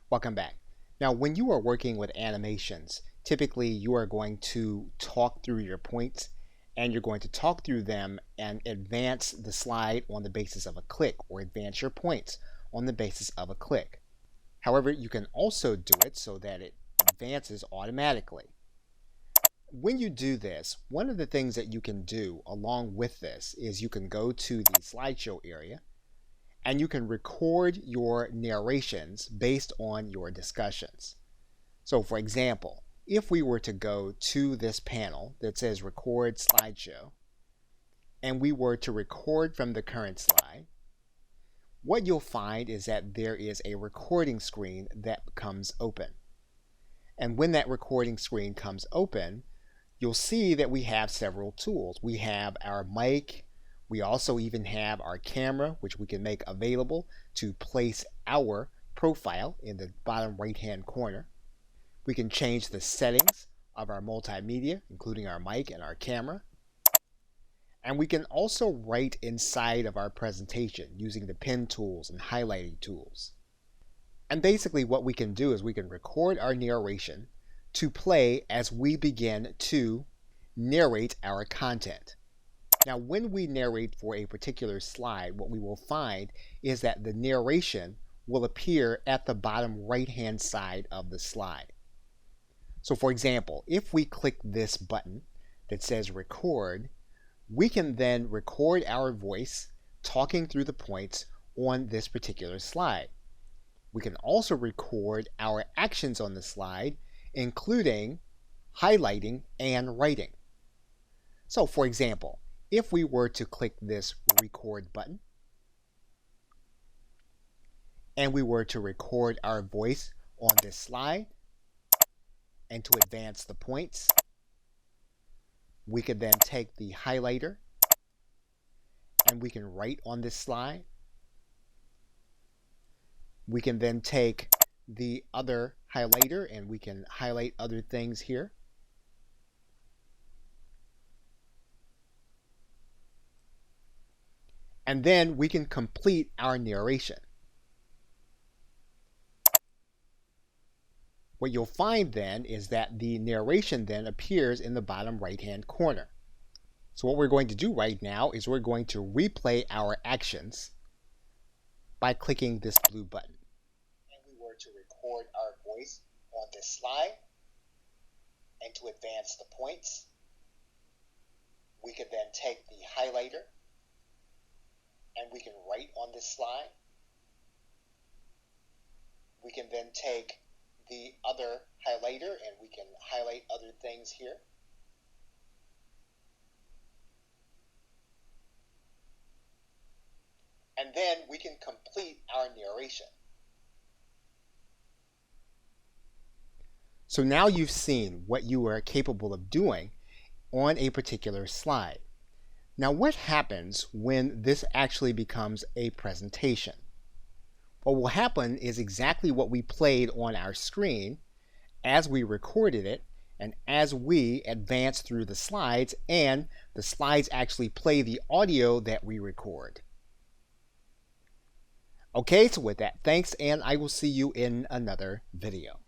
Welcome back. Now, when you are working with animations, typically you are going to talk through your points and you're going to talk through them and advance the slide on the basis of a click or advance your points on the basis of a click. However, you can also do it so that it advances automatically. When you do this, one of the things that you can do along with this is you can go to the slideshow area and you can record your narrations based on your discussions. So for example, if we were to go to this panel that says record slideshow and we were to record from the current slide, what you'll find is that there is a recording screen that comes open. And when that recording screen comes open, you'll see that we have several tools. We have our mic. We also even have our camera, which we can make available to place our profile in the bottom right-hand corner. We can change the settings of our multimedia, including our mic and our camera. And we can also write inside of our presentation using the pen tools and highlighting tools. And basically what we can do is we can record our narration to play as we begin to narrate our content. Now, when we narrate for a particular slide, what we will find is that the narration will appear at the bottom right-hand side of the slide. So for example, if we click this button that says record, we can then record our voice talking through the points on this particular slide. We can also record our actions on the slide, including highlighting and writing. So for example, if we were to click this record button and we were to record our voice on this slide and to advance the points, we could then take the highlighter and we can write on this slide. We can then take the other highlighter and we can highlight other things here. And then we can complete our narration. What you'll find then is that the narration then appears in the bottom right-hand corner. So what we're going to do right now is we're going to replay our actions by clicking this blue button. And we were to record our voice on this slide and to advance the points. We could then take the highlighter and we can write on this slide. We can then take the other highlighter and we can highlight other things here. And then we can complete our narration. So now you've seen what you are capable of doing on a particular slide. Now what happens when this actually becomes a presentation? What will happen is exactly what we played on our screen as we recorded it and as we advance through the slides, and the slides actually play the audio that we record. Okay, so with that, thanks, and I will see you in another video.